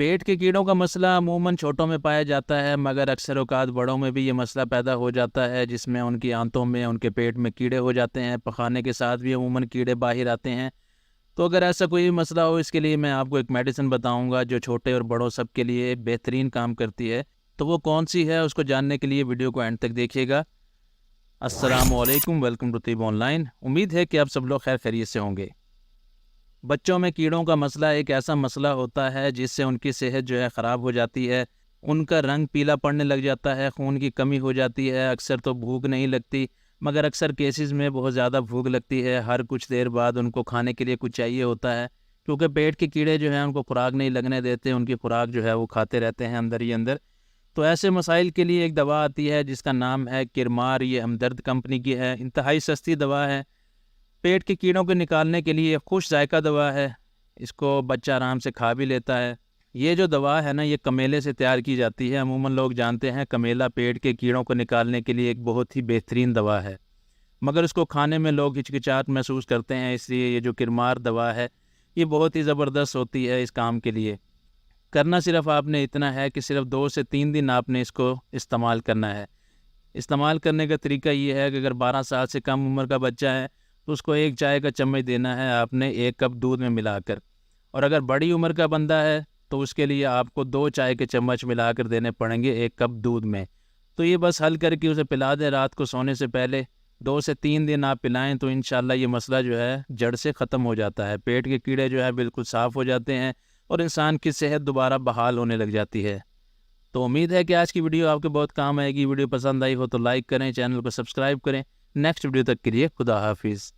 پیٹ کے کیڑوں کا مسئلہ عموماً چھوٹوں میں پایا جاتا ہے، مگر اکثر اوقات بڑوں میں بھی یہ مسئلہ پیدا ہو جاتا ہے، جس میں ان کی آنتوں میں، ان کے پیٹ میں کیڑے ہو جاتے ہیں۔ پخانے کے ساتھ بھی عموماً کیڑے باہر آتے ہیں۔ تو اگر ایسا کوئی مسئلہ ہو، اس کے لیے میں آپ کو ایک میڈیسن بتاؤں گا جو چھوٹے اور بڑوں سب کے لیے بہترین کام کرتی ہے۔ تو وہ کون سی ہے، اس کو جاننے کے لیے ویڈیو کو اینڈ تک دیکھیے گا۔ السلام علیکم، ویلکم ٹو طب آن لائن۔ امید ہے کہ آپ سب لوگ خیر خیریت سے ہوں گے۔ بچوں میں کیڑوں کا مسئلہ ایک ایسا مسئلہ ہوتا ہے جس سے ان کی صحت جو ہے خراب ہو جاتی ہے، ان کا رنگ پیلا پڑنے لگ جاتا ہے، خون کی کمی ہو جاتی ہے، اکثر تو بھوک نہیں لگتی، مگر اکثر کیسز میں بہت زیادہ بھوک لگتی ہے۔ ہر کچھ دیر بعد ان کو کھانے کے لیے کچھ چاہیے ہوتا ہے، کیونکہ پیٹ کے کیڑے جو ہیں ان کو خوراک نہیں لگنے دیتے، ان کی خوراک جو ہے وہ کھاتے رہتے ہیں اندر ہی اندر۔ تو ایسے مسائل کے لیے ایک دوا آتی ہے جس کا نام ہے کرمار، یہ ہمدرد کمپنی کی ہے، انتہائی سستی دوا ہے۔ پیٹ کے کیڑوں کو نکالنے کے لیے خوش ذائقہ دوا ہے، اس کو بچہ آرام سے کھا بھی لیتا ہے۔ یہ جو دوا ہے نا، یہ کمیلے سے تیار کی جاتی ہے۔ عموماً لوگ جانتے ہیں کمیلا پیٹ کے کیڑوں کو نکالنے کے لیے ایک بہت ہی بہترین دوا ہے، مگر اس کو کھانے میں لوگ ہچکچاہٹ محسوس کرتے ہیں، اس لیے یہ جو کرمار دوا ہے یہ بہت ہی زبردست ہوتی ہے اس کام کے لیے۔ کرنا صرف آپ نے اتنا ہے کہ صرف 2 سے 3 دن آپ نے اس کو استعمال کرنا ہے۔ استعمال کرنے کا طریقہ یہ ہے کہ اگر 12 سال سے کم عمر کا بچہ ہے تو اس کو 1 چائے کا چمچ دینا ہے آپ نے 1 کپ دودھ میں ملا کر، اور اگر بڑی عمر کا بندہ ہے تو اس کے لیے آپ کو 2 چائے کے چمچ ملا کر دینے پڑیں گے 1 کپ دودھ میں۔ تو یہ بس حل کر کے اسے پلا دیں رات کو سونے سے پہلے، 2 سے 3 دن آپ پلائیں تو انشاءاللہ یہ مسئلہ جو ہے جڑ سے ختم ہو جاتا ہے، پیٹ کے کیڑے جو ہے بالکل صاف ہو جاتے ہیں اور انسان کی صحت دوبارہ بحال ہونے لگ جاتی ہے۔ تو امید ہے کہ آج کی ویڈیو آپ کے بہت کام آئے گی۔ ویڈیو پسند آئی ہو تو لائک کریں، چینل کو سبسکرائب کریں۔ نیکسٹ ویڈیو تک کے لیے خدا حافظ۔